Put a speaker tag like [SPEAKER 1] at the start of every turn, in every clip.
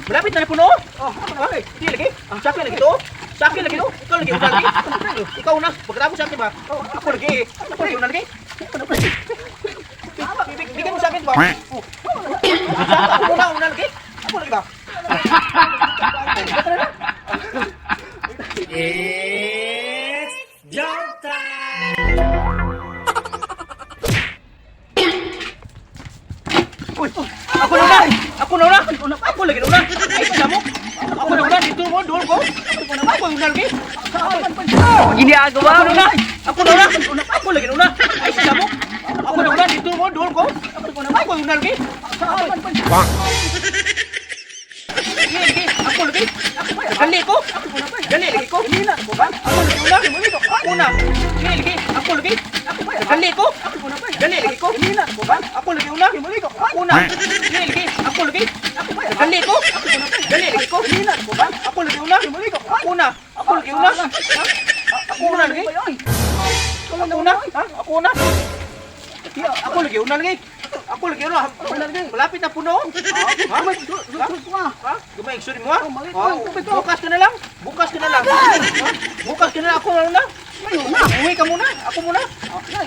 [SPEAKER 1] Malapit na puno. Oh, okay. Hindi lagi. Sa akin lagi to. Sa akin lagi to. Ikaw lagi una lagi. Ikaw una. Pagkatapos sa akin ba? Ako lagi. Ako lagi una lagi. Bigyan mo sa akin ba? Ako una lagi. Ako lagi ba?
[SPEAKER 2] It's jump time!
[SPEAKER 1] Uy, ako na una! Ako na una! Ako lagi na una! Ay, isa mo! Ako na una! Dito mo! Doon ko! Ako yung una lagi!
[SPEAKER 3] Ginagawa
[SPEAKER 1] Ako
[SPEAKER 3] mo
[SPEAKER 1] na una! Ako na una! Ako lagi na una! Ay, isa mo! Ako na una! Dito mo! Doon ko! Ako yung una lagi! Lagi! Ako lagi! Gali ko! Gali lagi ko! Ako lagi una! Ako una! Lagi! Ako lagi! Gali ko! Gali lagi ko! Ako lagi una! Ako una! Lagi! Ako lagi! Gali ko! Gali lagi ko! Ako lagi una! Ako una! Ako lagi una! Ako una lagi! Ako una! Ha? Ako una! Ako lagi una lagi! Ako lagi una! Malapit na puno! Ha? Gumay, sorry mo ha? Bukas ka na lang! Bukas ka na lang! Bukas ka na lang! Ako na una! Uwi ka muna! Ako muna!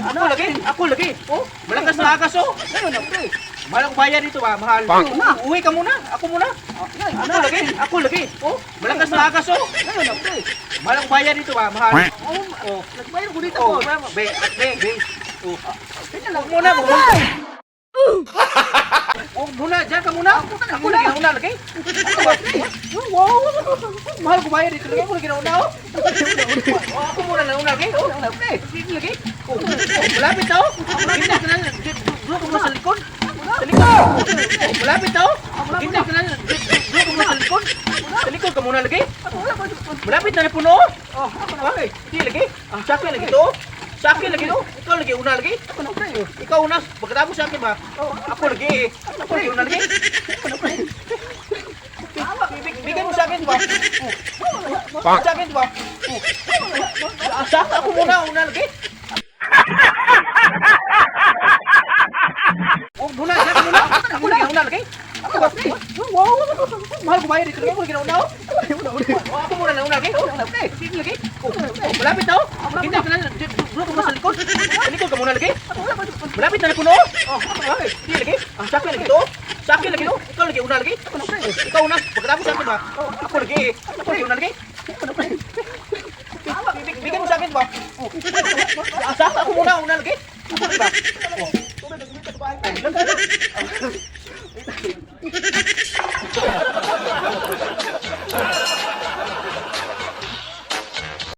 [SPEAKER 1] Ako lagi! Ako lagi! Oh, malakas na agas oh! Malang bayad dito ba? Mahal! Uwi ka muna! Ako muna! Ako lagi! Ako lagi! Oh, malakas na agas oh! Malang bayad dito ba? Mahal! Oh, nagbayad ko dito! Oh, be! Oh, huwag muna! Huwag muna! Diyan ka muna! Ako lagi na una lagi! Wow! Mahal ko bayad dito lagi! Ako lagi na una oh! Ako muna na una lagi! Oh, dito lagi! Oh, malapit na oh! Hindi ka na! Doon ka muna sa likod! Sa likod! Malapit na oh! Hindi ka na! Doon ka muna sa likod! Sa likod ka muna lagi! Malapit na puno oh! Okay! Hindi lagi! Sa akin lagi to! Sa akin lagi to! Ikaw lagi una lagi! Ikaw una! Pagkatapos sa akin ba? Ako lagi! Ako lagi una lagi! Bigyan mo sa akin ba? Sa akin ba? Sa akin ako muna una lagi! Huwag muna! Sa akin muna! Ako lagi una lagi! Ako ba? Wow! Mahal ko bayad dito lagi! Ako lagi na una oh! Ako muna na una lagi! Dito lagi! Malapit na oh! Hindi ka na! Doon ka muna sa likod! Sa likod ka muna lagi! Malapit na puno oh! Hindi lagi! Sa akin lagi to! Sa akin lagi to! Ikaw lagi una lagi! Ikaw una! Pagkatapos sa akin ba? Ako lagi! Ako lagi una lagi! Bigyan mo sa akin ba? Sa akin ako muna una lagi! Ako lagi ba? Ay, lang ka na!